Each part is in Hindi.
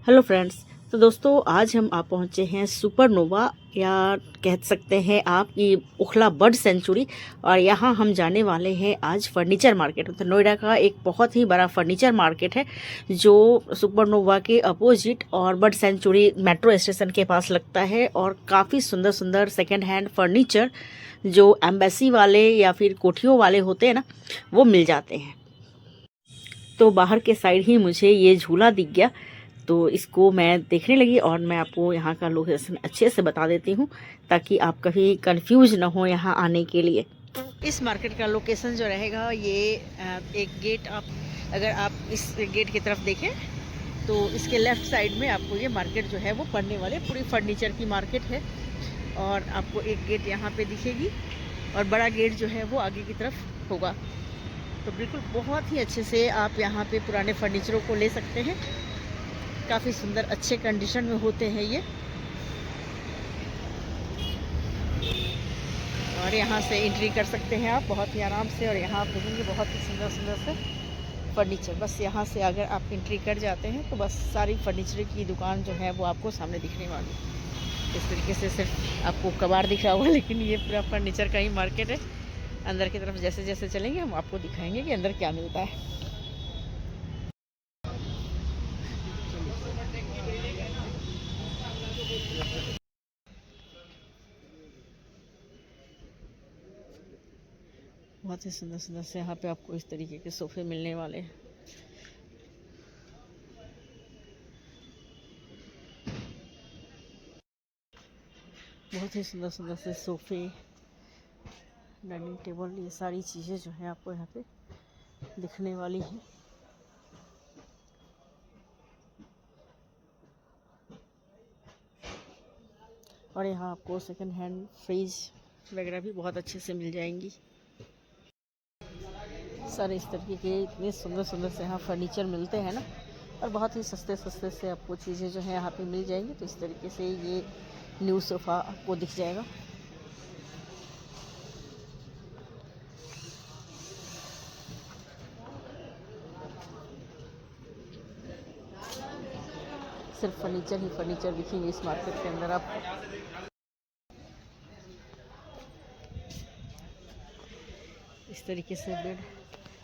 Hello friends. तो दोस्तों आज हम आप पहुंचे हैं सुपरनोवा या कह सकते हैं आप कि उखला बर्ड सेंचुरी। और यहाँ हम जाने वाले हैं आज फर्नीचर मार्केट। तो नोएडा का एक बहुत ही बड़ा फर्नीचर मार्केट है जो सुपरनोवा के अपोजिट और बर्ड सेंचुरी मेट्रो स्टेशन के पास लगता है। और काफ़ी सुंदर सुंदर सेकेंड हैंड फर्नीचर जो एम्बेसी वाले या फिर कोठियों वाले होते हैं ना, वो मिल जाते हैं। तो बाहर के साइड ही मुझे ये झूला दिख गया, तो इसको मैं देखने लगी और मैं आपको यहाँ का लोकेशन अच्छे से बता देती हूँ ताकि आप कभी कंफ्यूज ना हो यहाँ आने के लिए। इस मार्केट का लोकेशन जो रहेगा ये एक गेट, आप अगर आप इस गेट की तरफ देखें तो इसके लेफ़्ट साइड में आपको ये मार्केट जो है वो पड़ने वाले, पूरी फर्नीचर की मार्केट है। और आपको एक गेट यहाँ पे दिखेगी और बड़ा गेट जो है वो आगे की तरफ होगा। तो बिल्कुल बहुत ही अच्छे से आप यहाँ पे पुराने फर्नीचरों को ले सकते हैं। काफ़ी सुंदर अच्छे कंडीशन में होते हैं ये। और यहाँ से एंट्री कर सकते हैं आप बहुत ही आराम से। और यहाँ आप देखेंगे बहुत ही सुंदर सुंदर से फर्नीचर। बस यहाँ से अगर आप एंट्री कर जाते हैं तो बस सारी फर्नीचर की दुकान जो है वो आपको सामने दिखने वाली है। इस तरीके से सिर्फ आपको कबाड़ दिख रहा होगा, लेकिन ये पूरा फर्नीचर का ही मार्केट है। अंदर की तरफ जैसे जैसे चलेंगे हम आपको दिखाएंगे कि अंदर क्या मिलता है। बहुत ही सुंदर सुंदर से यहाँ पे आपको इस तरीके के सोफ़े मिलने वाले हैं। बहुत ही सुंदर सुंदर से सोफ़े, डाइनिंग टेबल, ये सारी चीज़ें जो हैं आपको यहाँ पे दिखने वाली हैं। और यहाँ आपको सेकंड हैंड फ्रिज वगैरह भी बहुत अच्छे से मिल जाएंगी। सारे इस तरीके के इतने सुंदर सुंदर से यहाँ फर्नीचर मिलते हैं ना, और बहुत ही सस्ते सस्ते से आपको चीज़ें जो है यहाँ पे मिल जाएंगी। तो इस तरीके से ये न्यू सोफ़ा आपको दिख जाएगा। सिर्फ फर्नीचर ही फर्नीचर दिखेंगे इस मार्केट के अंदर आपको। इस तरीके से बेड,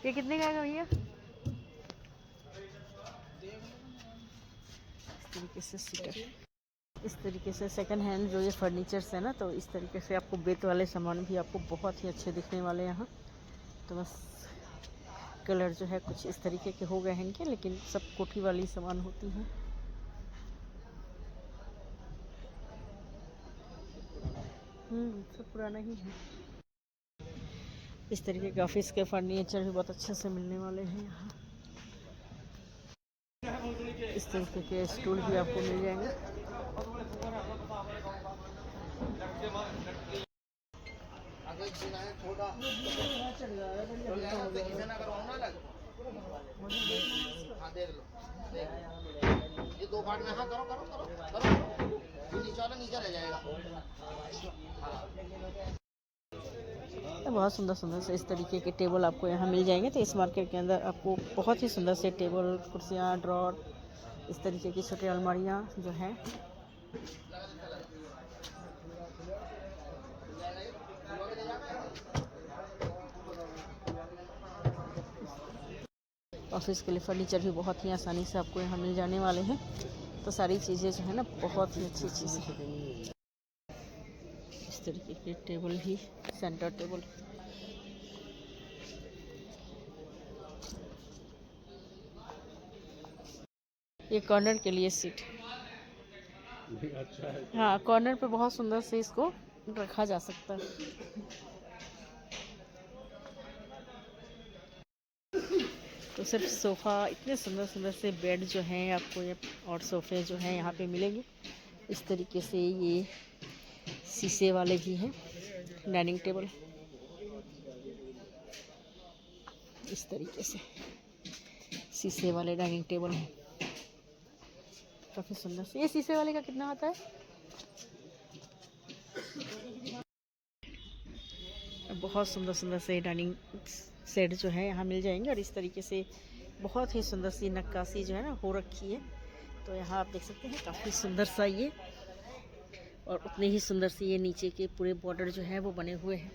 ये कितने का है भैया? इस तरीके से सीटर, इस तरीके से सेकंड हैंड जो ये फर्नीचर्स है ना, तो इस तरीके से आपको बेड वाले सामान भी आपको बहुत ही अच्छे दिखने वाले हैं यहाँ। तो बस कलर जो है कुछ इस तरीके के हो गए हैं इनके, लेकिन सब कोठी वाली सामान होती हैं। सब पुराना ही है। इस तरीके के ऑफिस के फर्नीचर भी बहुत अच्छे से मिलने वाले हैं यहाँ। इस तरीके के स्टूल भी आपको मिल जाएंगे। ये दो पार्ट में, हाँ करो करो करो करो, नीचे वाला नीचे रह जाएगा। बहुत सुंदर सुंदर से इस तरीके के टेबल आपको यहाँ मिल जाएंगे। तो इस मार्केट के अंदर आपको बहुत ही सुंदर से टेबल, कुर्सियाँ, ड्रॉर, इस तरीके की छोटी अलमारियाँ जो हैं ऑफिस के लिए फर्नीचर भी बहुत ही आसानी से आपको यहाँ मिल जाने वाले हैं। तो सारी चीज़ें जो है ना बहुत ही अच्छी चीज़ें हैं। इस तरीके के टेबल भी, सेंटर टेबल, ये कॉर्नर के लिए सीट अच्छा है। हाँ, कॉर्नर पे बहुत सुंदर से इसको रखा जा सकता है। तो सिर्फ सोफ़ा, इतने सुंदर सुंदर से बेड जो हैं आपको ये और सोफ़े जो हैं यहाँ पे मिलेंगे। इस तरीके से ये शीशे वाले भी हैं डाइनिंग टेबल, इस तरीके से शीशे वाले डाइनिंग टेबल हैं, काफ़ी सुंदर से। ये शीशे वाले का कितना आता है? बहुत सुंदर सुंदर से डाइनिंग सेट जो है यहाँ मिल जाएंगे। और इस तरीके से बहुत ही सुंदर सी नक्काशी जो है ना हो रखी है। तो यहाँ आप देख सकते हैं काफ़ी सुंदर सा ये, और उतने ही सुंदर से ये नीचे के पूरे बॉर्डर जो है वो बने हुए हैं।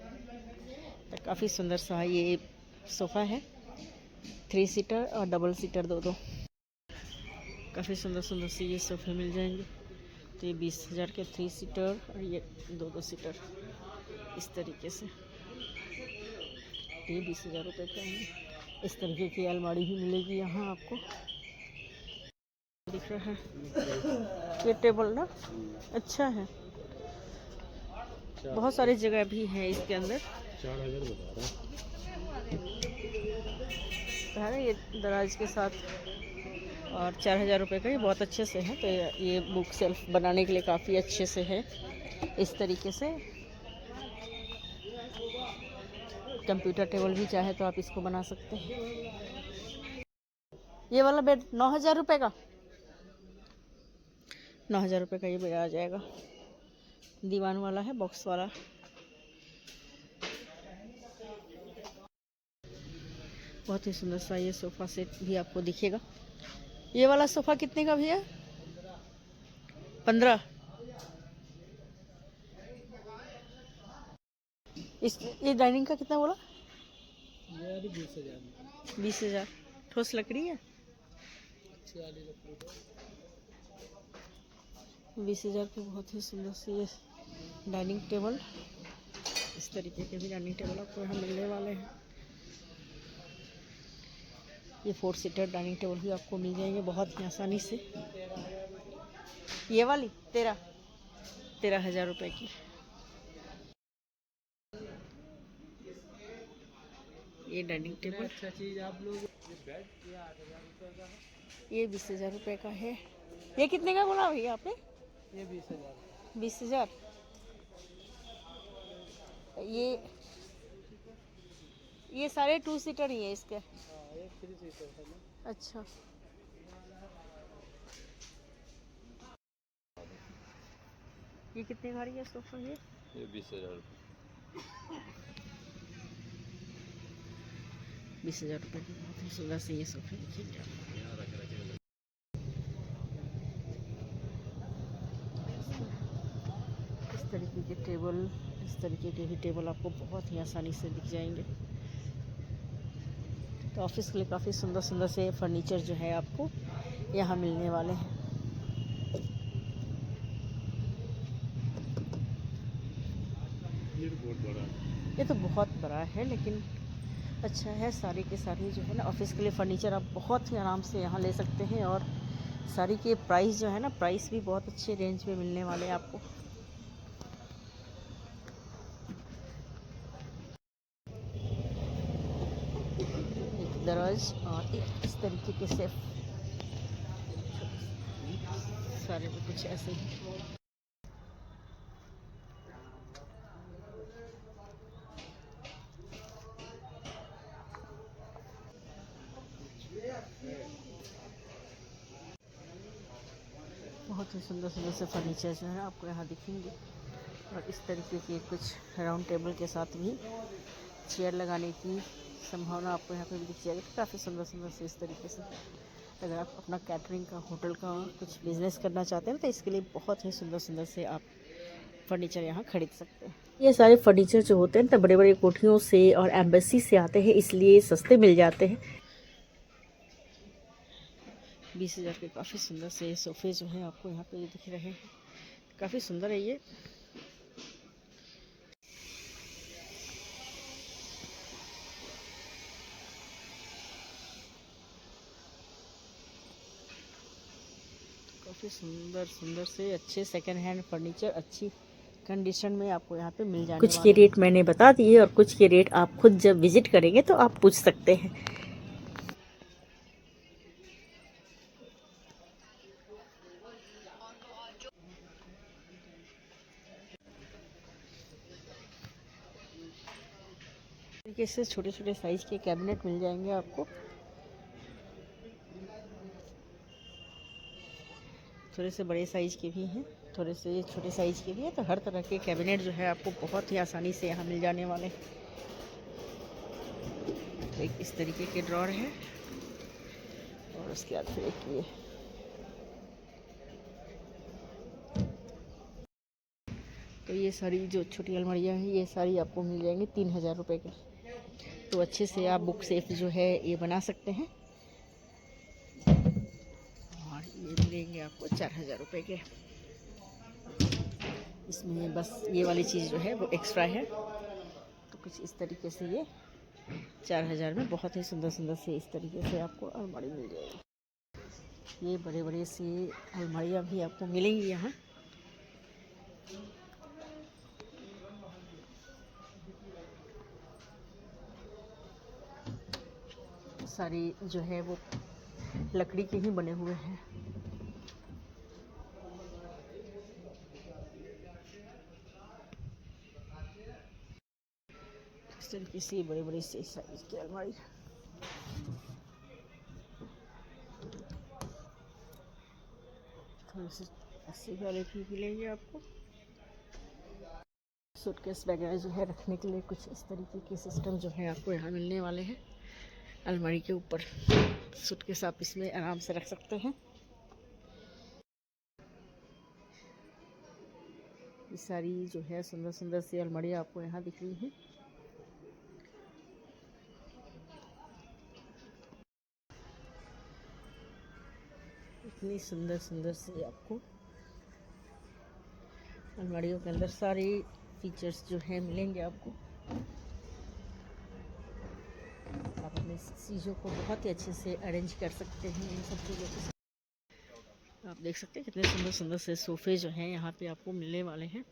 तो काफ़ी सुंदर सा ये सोफ़ा है, 3 सीटर और डबल सीटर दो। काफ़ी सुंदर सुंदर से ये सोफ़े मिल जाएंगे। तो ये 20,000 के 3 सीटर और ये 2 सीटर इस तरीके से, ये 20,000 रुपये का है। इस तरीके की अलमारी भी मिलेगी यहाँ आपको। दिख रहा है ये टेबल ना, अच्छा है। बहुत सारी जगह भी है इसके अंदर। 4,000 बता है ना ये दराज के साथ, और 4,000 रुपये का ये बहुत अच्छे से है। तो ये बुक सेल्फ बनाने के लिए काफ़ी अच्छे से है। इस तरीके से कंप्यूटर टेबल भी चाहे तो आप इसको बना सकते हैं। ये वाला बेड 9,000 रुपये का, 9,000 रुपये का ये बेड आ जाएगा। दीवान वाला है, बॉक्स वाला। बहुत ही सुंदर सा ये सोफ़ा सेट भी आपको दिखेगा। ये वाला सोफ़ा कितने का भैया? 15। ये डाइनिंग का कितना बोला? 20,000। 20,000। ठोस लकड़ी है, 20,000 की बहुत ही सुंदर सी ये डाइनिंग टेबल। इस तरीके के भी डाइनिंग टेबल आपको यहाँ मिलने वाले हैं। ये 4 सीटर डाइनिंग टेबल भी आपको मिल जाएंगे बहुत ही आसानी से। ये वाली 13,000 रुपये की। ये डाइनिंग टेबल, अच्छा चीज़ आप लोग बेड, ये 8,000 रुपये का है। ये 20,000 रुपये का है। ये कितने का बोला भैया आपने? ये 20,000। 20,000। ये सारे 2 सीटर ही है इसके। हाँ, ये 3 सीटर है ना। अच्छा, ये कितने का है सोफा? ये 20,000 रुपये। 20,000 रुपये की बहुत ही सुंदर से ये सोफे दिखेंगे आपको। इस तरीके के टेबल, इस तरीके के भी टेबल आपको बहुत ही आसानी से दिख जाएंगे। तो ऑफिस के लिए काफ़ी सुंदर सुंदर से फर्नीचर जो है आपको यहाँ मिलने वाले हैं। ये बहुत बड़ा है। ये तो बहुत बड़ा है, लेकिन अच्छा है। सारी के सारी जो है ना ऑफिस के लिए फ़र्नीचर आप बहुत ही आराम से यहाँ ले सकते हैं। और सारी के प्राइस जो है ना, प्राइस भी बहुत अच्छे रेंज में मिलने वाले हैं आपको। एक दराज और एक इस तरीके के सेफ, सारे में कुछ ऐसे ही। बहुत ही सुंदर सुंदर से फर्नीचर जो है आपको यहाँ दिखेंगे। और इस तरीके के कुछ राउंड टेबल के साथ भी चेयर लगाने की संभावना आपको यहाँ पे भी दिख जाएगी। काफ़ी सुंदर सुंदर से इस तरीके से, अगर आप अपना कैटरिंग का, होटल का कुछ बिजनेस करना चाहते हैं तो इसके लिए बहुत ही सुंदर सुंदर से आप फर्नीचर यहाँ खरीद सकते हैं। ये सारे फर्नीचर जो होते हैं तो बड़े बड़े कोठियों से और एम्बेसी से आते हैं, इसलिए सस्ते मिल जाते हैं। 20,000 के काफ़ी सुंदर से सोफ़े जो हैं आपको यहाँ पे दिख रहे हैं। काफ़ी सुंदर है ये। काफ़ी सुंदर सुंदर से अच्छे सेकंड हैंड फर्नीचर अच्छी कंडीशन में आपको यहाँ पे मिल जाने। कुछ के रेट मैंने बता दिए और कुछ के रेट आप खुद जब विजिट करेंगे तो आप पूछ सकते हैं। तरीके से छोटे छोटे साइज के कैबिनेट मिल जाएंगे आपको। थोड़े से बड़े साइज के भी हैं, थोड़े से छोटे साइज के भी हैं। तो हर तरह के कैबिनेट जो है आपको बहुत ही आसानी से यहाँ मिल जाने वाले हैं। तो एक इस तरीके के ड्रॉर है, और उसके बाद फिर एक ये तो ये सारी जो छोटी अलमारियाँ हैं ये सारी आपको मिल जाएंगी 3000 रुपये के। तो अच्छे से आप बुक सेफ जो है ये बना सकते हैं। और ये मिलेंगे आपको 4000 रुपये के। इसमें बस ये वाली चीज़ जो है वो एक्स्ट्रा है। तो कुछ इस तरीके से ये 4000 में बहुत ही सुंदर सुंदर से इस तरीके से आपको अलमारी मिल जाएगी। ये बड़े बड़े सी अलमारियाँ भी आपको मिलेंगी यहाँ। सारी जो है वो लकड़ी के ही बने हुए हैं। इस तरीके से बड़े बड़े से साइज की अलमारी। थोड़ी सी 80 वाले भी मिलेंगे आपको। सूटकेस वगैरह जो है रखने के लिए कुछ इस तरीके के सिस्टम जो है आपको यहाँ मिलने वाले हैं। अलमारी के ऊपर सूटकेस आप इसमें आराम से रख सकते हैं। ये सारी जो है सुंदर सुंदर सी अलमारी आपको यहाँ दिख रही हैं। इतनी सुंदर सुंदर सी आपको अलमारियों के अंदर सारे फीचर्स जो है मिलेंगे आपको। आप अपनी चीज़ों को बहुत ही अच्छे से अरेंज कर सकते हैं इन सब चीज़ों के साथ। आप देख सकते हैं कितने सुंदर सुंदर से सोफ़े जो हैं यहाँ पे आपको मिलने वाले हैं।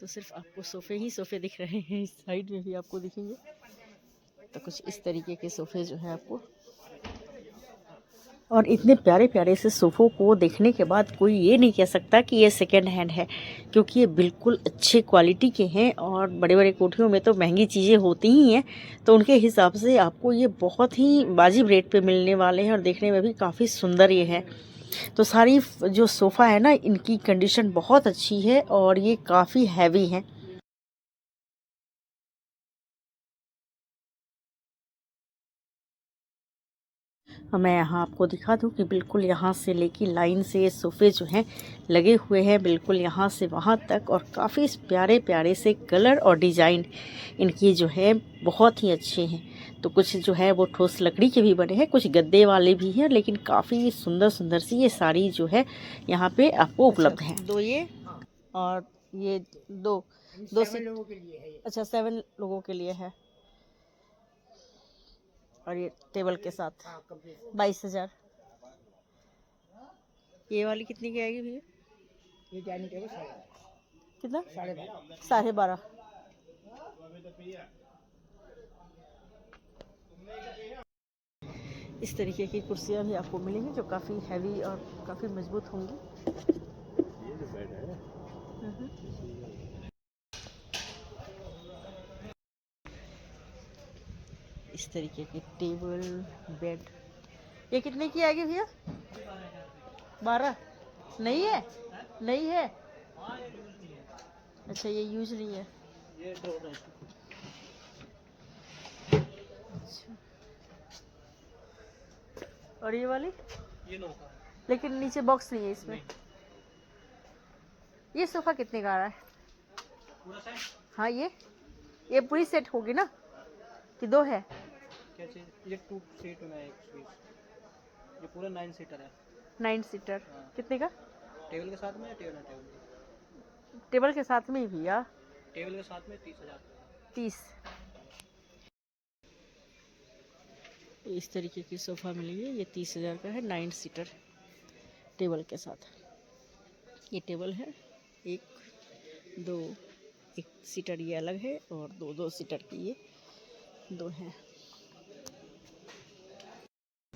तो सिर्फ आपको सोफ़े ही सोफ़े दिख रहे हैं, इस साइड में भी आपको दिखेंगे। तो कुछ इस तरीके के सोफ़े जो है आपको। और इतने प्यारे प्यारे से सोफ़ों को देखने के बाद कोई ये नहीं कह सकता कि ये सेकेंड हैंड है, क्योंकि ये बिल्कुल अच्छे क्वालिटी के हैं। और बड़े बड़े कोठियों में तो महंगी चीज़ें होती ही हैं, तो उनके हिसाब से आपको ये बहुत ही वाजिब रेट पे मिलने वाले हैं। और देखने में भी काफ़ी सुंदर ये है। तो सारी जो सोफ़ा है ना, इनकी कंडीशन बहुत अच्छी है और ये काफ़ी हैवी है। मैं यहाँ आपको दिखा दूँ कि बिल्कुल यहाँ से लेके लाइन से ये सोफ़े जो हैं लगे हुए हैं, बिल्कुल यहाँ से वहाँ तक। और काफ़ी प्यारे प्यारे से कलर और डिज़ाइन इनकी जो है बहुत ही अच्छे हैं। तो कुछ जो है वो ठोस लकड़ी के भी बने हैं, कुछ गद्दे वाले भी हैं, लेकिन काफ़ी सुंदर सुंदर सी ये साड़ी जो है यहाँ पे आपको उपलब्ध हैं। दो ये और ये दो लोगों के लिए है। अच्छा, 7 लोगों के लिए है। और ये टेबल के साथ 22,000। ये वाली कितनी की आएगी भैया? ये डाइनिंग टेबल कितना? 12.5। 12.5। इस तरीके की कुर्सियाँ भी आपको मिलेंगी जो काफ़ी हैवी और काफ़ी मजबूत होंगी। ये जो बेड है इस तरीके की टेबल बेड। ये कितने की आएगी भैया? 12? नहीं है, नहीं है। अच्छा, ये यूज नहीं है। ये दो अच्छा। और ये वाली? ये लो का, लेकिन नीचे बॉक्स नहीं है इसमें। ये सोफ़ा कितने का आ रहा है? पूरा सेट। हाँ, ये पूरी सेट होगी ना कि दो है? क्या चीज? ये 2 सीट में एक स्वीट। ये पूरा 9 सीटर है। 9 सीटर। हाँ। कितने का? टेबल के साथ में या टेबल टेबल के साथ में ही भैया? टेबल के साथ में 30,000। 30। इस तरीके की सोफ़ा मिलेगी, ये 30,000 का है। 9 सीटर टेबल के साथ। ये टेबल है, 1 2 1 सीटर ये अलग है, और 2 सीटर की ये 2 हैं।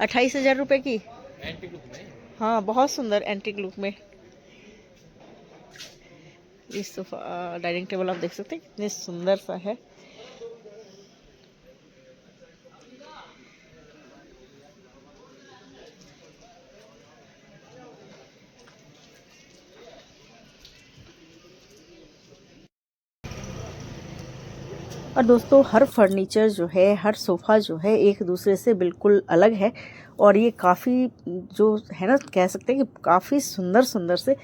28,000 रुपये की। एंटीक लुक में। हाँ, बहुत सुंदर एंटीक लुक में। ये सोफ़ा डाइनिंग टेबल आप देख सकते हैं कितने सुंदर सा है। और दोस्तों हर फर्नीचर जो है, हर सोफ़ा जो है एक दूसरे से बिल्कुल अलग है और ये काफ़ी जो है ना, कह सकते हैं कि काफ़ी सुंदर सुंदर से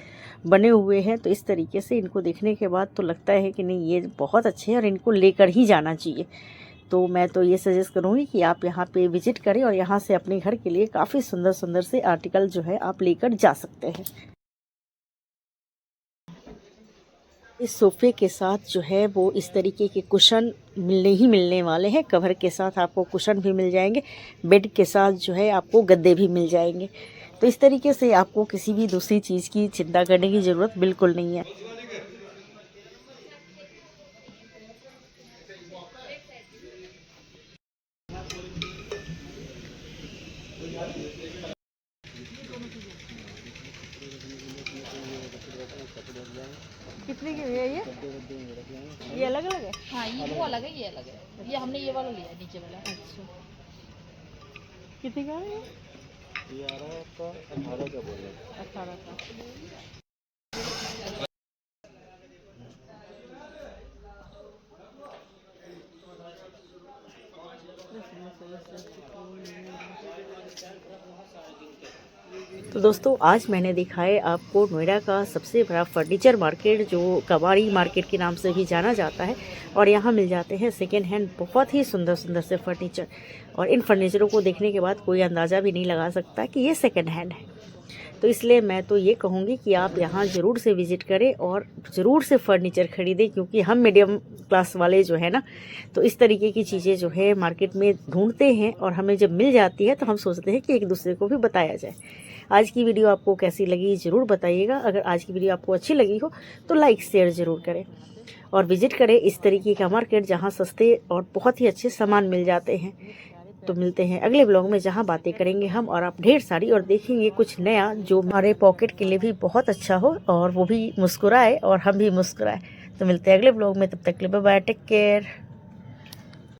बने हुए हैं। तो इस तरीके से इनको देखने के बाद तो लगता है कि नहीं, ये बहुत अच्छे हैं और इनको लेकर ही जाना चाहिए। तो मैं तो ये सजेस्ट करूँगी कि आप यहाँ पे विज़िट करें और यहाँ से अपने घर के लिए काफ़ी सुंदर सुंदर से आर्टिकल जो है आप लेकर जा सकते हैं। इस सोफ़े के साथ जो है वो इस तरीके के कुशन मिलने वाले हैं। कवर के साथ आपको कुशन भी मिल जाएंगे, बेड के साथ जो है आपको गद्दे भी मिल जाएंगे। तो इस तरीके से आपको किसी भी दूसरी चीज़ की चिंता करने की ज़रूरत बिल्कुल नहीं है। कितने की है ये अलग अलग है? हाँ, ये वो अलग है, ये अलग है। ये हमने ये वाला लिया है, नीचे वाला। अच्छा, कितने का है ये आ रहा है आपका 18 का बोल रहे हैं। 18 का। तो दोस्तों आज मैंने दिखाए आपको नोएडा का सबसे बड़ा फर्नीचर मार्केट, जो कबाड़ी मार्केट के नाम से भी जाना जाता है। और यहाँ मिल जाते हैं सेकेंड हैंड बहुत ही सुंदर सुंदर से फर्नीचर। और इन फर्नीचरों को देखने के बाद कोई अंदाज़ा भी नहीं लगा सकता कि ये सेकेंड हैंड है। तो इसलिए मैं तो ये कहूँगी कि आप यहाँ ज़रूर से विज़िट करें और ज़रूर से फर्नीचर ख़रीदें, क्योंकि हम मीडियम क्लास वाले जो है ना, तो इस तरीके की चीज़ें जो है मार्केट में ढूंढते हैं और हमें जब मिल जाती है तो हम सोचते हैं कि एक दूसरे को भी बताया जाए। आज की वीडियो आपको कैसी लगी ज़रूर बताइएगा। अगर आज की वीडियो आपको अच्छी लगी हो तो लाइक शेयर ज़रूर करें और विज़िट करें इस तरीके का मार्केट जहाँ सस्ते और बहुत ही अच्छे सामान मिल जाते हैं। तो मिलते हैं अगले ब्लॉग में, जहाँ बातें करेंगे हम और आप ढेर सारी, और देखेंगे कुछ नया जो हमारे पॉकेट के लिए भी बहुत अच्छा हो और वो भी मुस्कुराए और हम भी मुस्कुराए। तो मिलते हैं अगले ब्लॉग में, तब तक के लिए बाय बाय, टेक केयर।